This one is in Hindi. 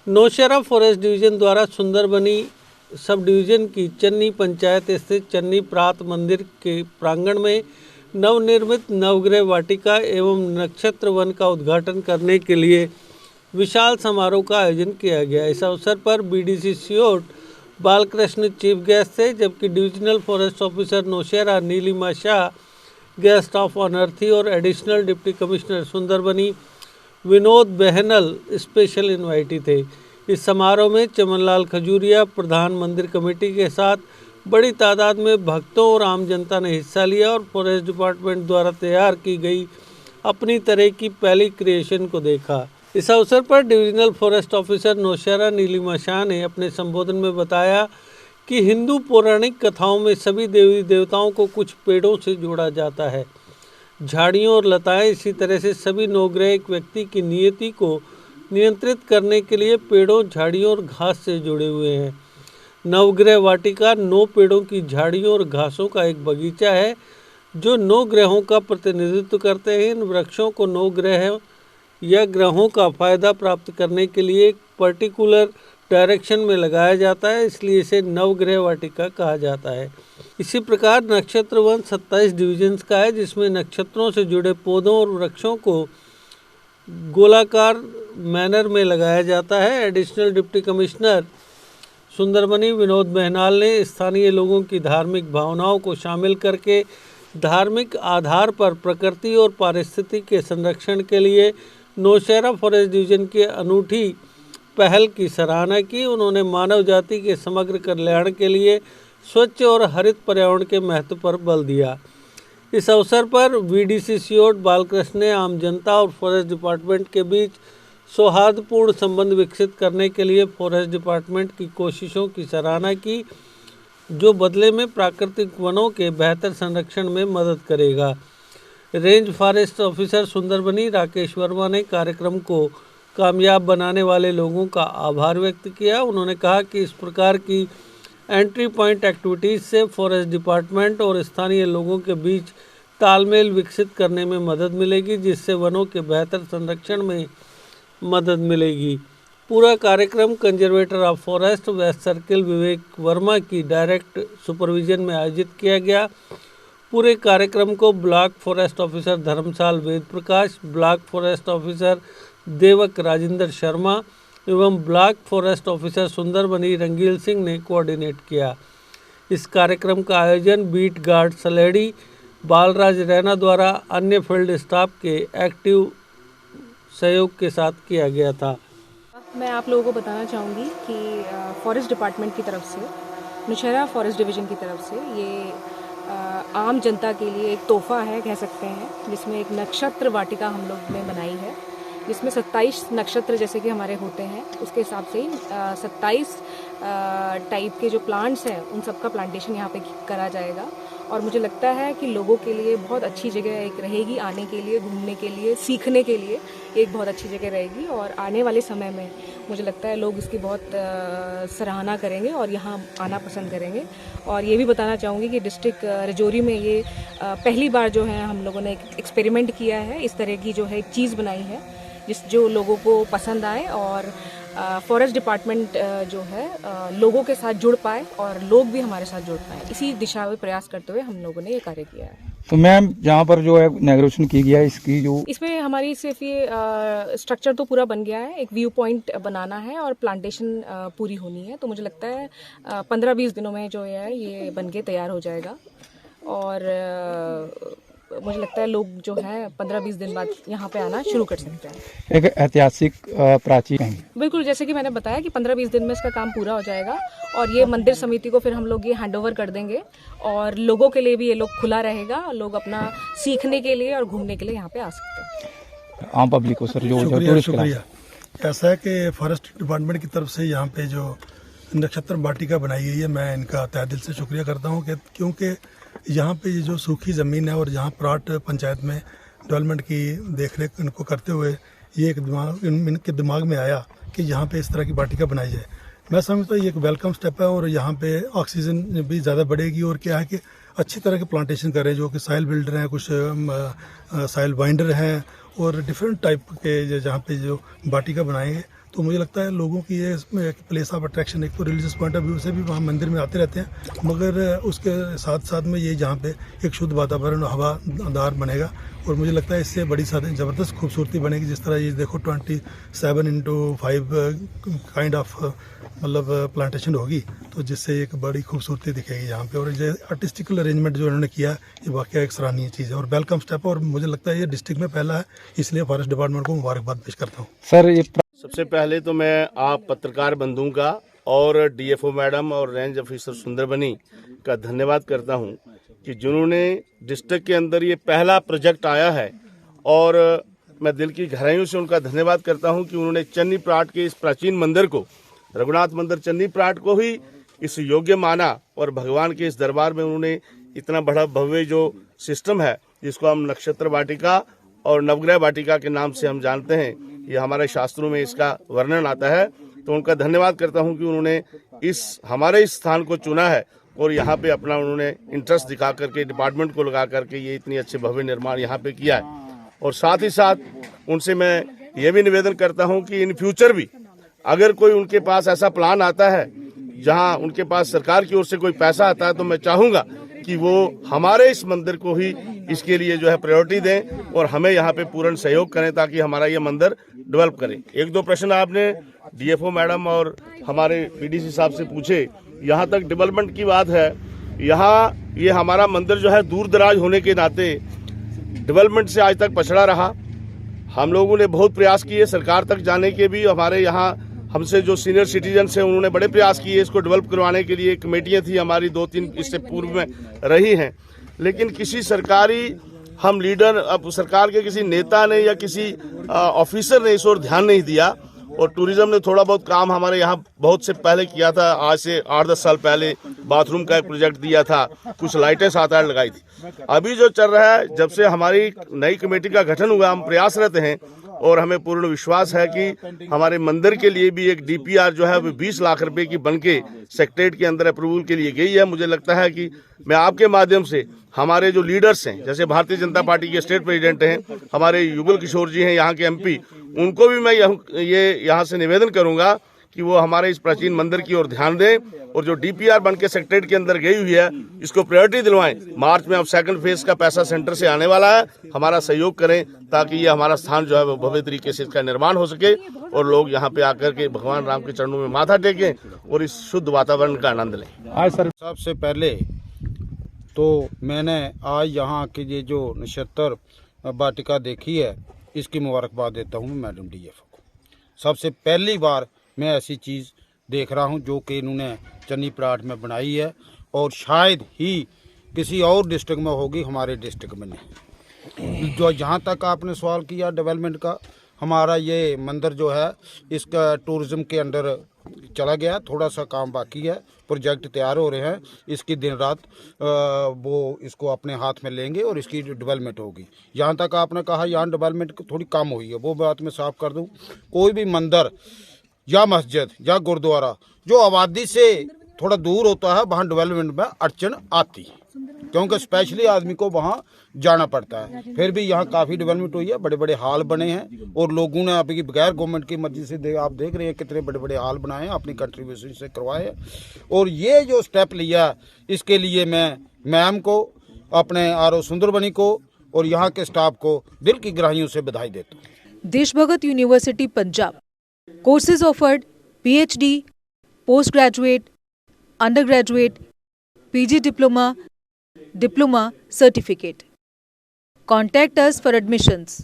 नौशहरा फॉरेस्ट डिवीजन द्वारा सुंदरबनी सब डिवीजन की चन्नी पंचायत स्थित चन्नी प्रात मंदिर के प्रांगण में नवनिर्मित नवग्रह वाटिका एवं नक्षत्र वन का उद्घाटन करने के लिए विशाल समारोह का आयोजन किया गया। इस अवसर पर BDC Siot Balkrishna chief guest थे, जबकि divisional forest officer Nowshera Neelima Shah guest of honour थी और additional deputy commissioner Sunderbani Vinod Bahnal special invitee थे। इस समारोह में चमनलाल खजूरिया प्रधान मंदिर कमेटी के साथ बड़ी तादाद में भक्तों और आम जनता ने हिस्सा लिया और फॉरेस्ट डिपार्टमेंट द्वारा तैयार की गई अपनी तरह की पहली क्रिएशन को देखा। इस अवसर पर divisional forest officer Nowshera Neelima Shah ने अपने संबोधन में बताया कि हिंदू पौराणिक कथाओं में सभी देवी देवताओं को कुछ पेड़ों से जोड़ा जाता है। झाड़ियों और लताएं इसी तरह से सभी नवग्रह एक व्यक्ति की नियति को नियंत्रित करने के लिए पेड़ों, झाड़ियों और घास से जुड़े हुए हैं। नवग्रह वाटिका 9 पेड़ों की झाड़ियों और घासों का एक बगीचा है जो 9 ग्रहों का प्रतिनिधित्व करते हैं। इन वृक्षों को 9 ग्रह या ग्रहों का फायदा प्राप्त करने के लिए एक पर्टिकुलर डायरेक्शन में लगाया जाता है, इसलिए इसे नवग्रह वाटिका कहा जाता है। इसी प्रकार नक्षत्र वन 27 डिविजन्स का है, जिसमें नक्षत्रों से जुड़े पौधों और वृक्षों को गोलाकार मैनर में लगाया जाता है। Additional deputy commissioner Sunderbani Vinod Bahnal ने स्थानीय लोगों की धार्मिक भावनाओं को शामिल करके धार्मिक आधार पर प्रकृति और पारिस्थितिकी के संरक्षण के लिए नौशहरा फॉरेस्ट डिवीजन की अनूठी पहल की सराहना की। उन्होंने मानव जाति के समग्र कल्याण के लिए स्वच्छ और हरित पर्यावरण के महत्व पर बल दिया। इस अवसर पर बीडीसी सियोट बालकृष्ण ने आम जनता और फॉरेस्ट डिपार्टमेंट के बीच सौहार्दपूर्ण संबंध विकसित करने के लिए फॉरेस्ट डिपार्टमेंट की कोशिशों की सराहना की, जो बदले में प्राकृतिक वनों के बेहतर संरक्षण में मदद करेगा। Range forest officer Sundarbani Rakesh Verma ने कार्यक्रम को कामयाब बनाने वाले लोगों का आभार व्यक्त किया। उन्होंने कहा कि इस प्रकार की एंट्री पॉइंट एक्टिविटीज़ से फॉरेस्ट डिपार्टमेंट और स्थानीय लोगों के बीच तालमेल विकसित करने में मदद मिलेगी, जिससे वनों के बेहतर संरक्षण में मदद मिलेगी। पूरा कार्यक्रम conservator of forest west circle Vivek Verma की डायरेक्ट सुपरविजन में आयोजित किया गया। पूरे कार्यक्रम को block forest officer Dharamshal Ved Prakash, block forest officer Devak Rajender Sharma एवं block forest officer Sunderbani Rangeel Singh ने कोऑर्डिनेट किया। इस कार्यक्रम का आयोजन बीट गार्ड सलेडी बालराज रैना द्वारा अन्य फील्ड स्टाफ के एक्टिव सहयोग के साथ किया गया था। मैं आप लोगों को बताना चाहूँगी कि फॉरेस्ट डिपार्टमेंट की तरफ से, नौशहरा फॉरेस्ट डिवीज़न की तरफ से ये आम जनता के लिए एक तोहफ़ा है कह सकते हैं, जिसमें एक नक्षत्र वाटिका हम लोग ने बनाई है, जिसमें 27 नक्षत्र जैसे कि हमारे होते हैं उसके हिसाब से ही 27 टाइप के जो प्लांट्स हैं उन सब का प्लांटेशन यहाँ पे करा जाएगा। और मुझे लगता है कि लोगों के लिए बहुत अच्छी जगह एक रहेगी, आने के लिए, घूमने के लिए, सीखने के लिए एक बहुत अच्छी जगह रहेगी। और आने वाले समय में मुझे लगता है लोग इसकी बहुत सराहना करेंगे और यहाँ आना पसंद करेंगे। और ये भी बताना चाहूँगी कि डिस्ट्रिक्ट राजौरी में ये पहली बार जो है हम लोगों ने एक एक्सपेरिमेंट किया है, इस तरह की जो है एक चीज़ बनाई है जो लोगों को पसंद आए और फॉरेस्ट डिपार्टमेंट जो है लोगों के साथ जुड़ पाए और लोग भी हमारे साथ जुड़ पाए, इसी दिशा में प्रयास करते हुए हम लोगों ने ये कार्य किया है। तो मैम यहाँ पर जो है इनॉग्रेशन की गया है इसकी जो इसमें हमारी सिर्फ ये स्ट्रक्चर तो पूरा बन गया है, एक व्यू पॉइंट बनाना है और प्लांटेशन पूरी होनी है। तो मुझे लगता है 15-20 दिनों में जो है ये बन के तैयार हो जाएगा और मुझे लगता है लोग जो है 15-20 दिन बाद यहाँ पे आना शुरू कर सकते हैं। एक ऐतिहासिक प्राचीन है। बिल्कुल, जैसे कि मैंने बताया कि 15-20 दिन में इसका काम पूरा हो जाएगा और ये मंदिर समिति को फिर हम लोग ये हैंडओवर कर देंगे और लोगों के लिए भी ये लोग खुला रहेगा, लोग अपना सीखने के लिए और घूमने के लिए यहाँ पे आ सकते हैं। आम पब्लिक को सर जो शुक्रिया। ऐसा है कि फॉरेस्ट डिपार्टमेंट की तरफ से यहाँ पे जो नक्षत्र वाटिका बनाई गई है, मैं इनका तहे दिल से शुक्रिया करता हूँ कि क्योंकि यहाँ पे ये जो सूखी ज़मीन है और यहाँ प्राट पंचायत में डेवलपमेंट की देखरेख इनको करते हुए ये एक इनके दिमाग में आया कि यहाँ पे इस तरह की वाटिका बनाई जाए। मैं समझता हूँ ये एक वेलकम स्टेप है और यहाँ पे ऑक्सीजन भी ज़्यादा बढ़ेगी और क्या है कि अच्छी तरह के प्लांटेशन करें जो कि सॉइल बिल्डर हैं, कुछ सॉइल बाइंडर हैं और डिफरेंट टाइप के जहाँ पे जो वाटिका बनाएंगे तो मुझे लगता है लोगों की ये इसमें एक प्लेस ऑफ अट्रैक्शन, एक तो रिलीजियस पॉइंट ऑफ व्यू से भी वहाँ मंदिर में आते रहते हैं, मगर उसके साथ साथ में ये जहाँ पे एक शुद्ध वातावरण हवादार बनेगा और मुझे लगता है इससे बड़ी ज़बरदस्त खूबसूरती बनेगी। जिस तरह ये देखो 27x5 काइंड ऑफ मतलब प्लांटेशन होगी, तो जिससे एक बड़ी खूबसूरती दिखेगी यहाँ पे। और ये आर्टिस्टिकल अरेंजमेंट जो इन्होंने किया ये वाकई एक सराहनीय चीज़ है और वेलकम स्टेप है और मुझे लगता है ये डिस्ट्रिक्ट में पहला है, इसलिए फॉरेस्ट डिपार्टमेंट को मुबारकबाद पेश करता हूँ। सर ये सबसे पहले तो मैं आप पत्रकार बंधुओं का और डीएफओ मैडम और रेंज ऑफिसर सुंदरबनी का धन्यवाद करता हूं कि जिन्होंने डिस्ट्रिक्ट के अंदर ये पहला प्रोजेक्ट आया है और मैं दिल की गहराइयों से उनका धन्यवाद करता हूं कि उन्होंने चन्नी प्राट के इस प्राचीन मंदिर को, रघुनाथ मंदिर चन्नी प्राट को ही इस योग्य माना और भगवान के इस दरबार में उन्होंने इतना बड़ा भव्य जो सिस्टम है जिसको हम नक्षत्र वाटिका और नवग्रह वाटिका के नाम से हम जानते हैं, ये हमारे शास्त्रों में इसका वर्णन आता है। तो उनका धन्यवाद करता हूं कि उन्होंने हमारे इस स्थान को चुना है और यहाँ पे अपना उन्होंने इंटरेस्ट दिखा करके, डिपार्टमेंट को लगा करके ये इतनी अच्छे भव्य निर्माण यहाँ पे किया है। और साथ ही साथ उनसे मैं ये भी निवेदन करता हूँ कि इन फ्यूचर भी अगर कोई उनके पास ऐसा प्लान आता है जहाँ उनके पास सरकार की ओर से कोई पैसा आता है, तो मैं चाहूँगा कि वो हमारे इस मंदिर को ही इसके लिए जो है प्रायोरिटी दें और हमें यहाँ पे पूर्ण सहयोग करें ताकि हमारा ये मंदिर डेवलप करे। एक दो प्रश्न आपने डीएफओ मैडम और हमारे पीडीसी साहब से पूछे। यहाँ तक डेवलपमेंट की बात है, यहाँ ये हमारा मंदिर जो है दूर दराज होने के नाते डेवलपमेंट से आज तक पछड़ा रहा। हम लोगों ने बहुत प्रयास किए सरकार तक जाने के भी, हमारे यहाँ हमसे जो सीनियर सिटीजन्स हैं उन्होंने बड़े प्रयास किए इसको डेवलप करवाने के लिए। कमेटियाँ थी हमारी 2-3 इससे पूर्व में रही हैं, लेकिन किसी सरकारी हम लीडर, अब सरकार के किसी नेता ने या किसी ऑफिसर ने इस ओर ध्यान नहीं दिया। और टूरिज्म ने थोड़ा बहुत काम हमारे यहाँ बहुत से पहले किया था, आज से 8-10 साल पहले बाथरूम का एक प्रोजेक्ट दिया था, कुछ लाइटें 7-8 लगाई थी। अभी जो चल रहा है, जब से हमारी नई कमेटी का गठन हुआ, हम प्रयासरत हैं और हमें पूर्ण विश्वास है कि हमारे मंदिर के लिए भी एक डीपीआर जो है वो 20 लाख रुपए की बनके सेक्रेटरीट के अंदर अप्रूवल के लिए गई है। मुझे लगता है कि मैं आपके माध्यम से हमारे जो लीडर्स हैं, जैसे भारतीय जनता पार्टी के स्टेट प्रेसिडेंट हैं, हमारे युगल किशोर जी हैं यहाँ के एमपी, उनको भी मैं यहाँ से निवेदन करूंगा कि वो हमारे इस प्राचीन मंदिर की ओर ध्यान दें और जो डीपीआर बन के सेक्रेटरीट के अंदर गई हुई है इसको प्रायोरिटी दिलवाएं। मार्च में अब सेकंड फेज का पैसा सेंटर से आने वाला है, हमारा सहयोग करें ताकि ये हमारा स्थान जो है वो भव्य तरीके से इसका निर्माण हो सके और लोग यहाँ पे आकर के भगवान राम के चरणों में माथा टेकें और इस शुद्ध वातावरण का आनंद लें। आज सर सबसे पहले तो मैंने आज यहाँ की ये जो नक्षत्र वाटिका देखी है इसकी मुबारकबाद देता हूँ मैडम डीएफओ को। सबसे पहली बार मैं ऐसी चीज़ देख रहा हूँ जो कि इन्होंने चन्नी प्राट में बनाई है और शायद ही किसी और डिस्ट्रिक्ट में होगी, हमारे डिस्ट्रिक्ट में नहीं। जो जहाँ तक आपने सवाल किया डेवलपमेंट का, हमारा ये मंदिर जो है इसका टूरिज़्म के अंडर चला गया, थोड़ा सा काम बाकी है, प्रोजेक्ट तैयार हो रहे हैं, इसकी दिन रात वो इसको अपने हाथ में लेंगे और इसकी डेवलपमेंट होगी। यहाँ तक आपने कहा यहाँ डेवलपमेंट थोड़ी कम हुई है, वो बात मैं साफ कर दूँ। कोई भी मंदिर या मस्जिद या गुरुद्वारा जो आबादी से थोड़ा दूर होता है वहाँ डेवलपमेंट में अड़चन आती है, क्योंकि स्पेशली आदमी को वहाँ जाना पड़ता है। फिर भी यहाँ काफ़ी डेवलपमेंट हुई है, बड़े बड़े हाल बने हैं और लोगों ने अभी बगैर गवर्नमेंट की मर्जी से आप देख रहे हैं कितने बड़े बड़े हाल बनाए हैं, अपनी कंट्रीब्यूशन से करवाए हैं। और ये जो स्टेप लिया इसके लिए मैं मैम को, अपने आरओ सुंदरबनी को और यहाँ के स्टाफ को दिल की गहराइयों से बधाई देता हूँ। Deshbhagat university Punjab courses offered PhD, postgraduate, undergraduate, PG diploma, diploma certificate. Contact us for admissions.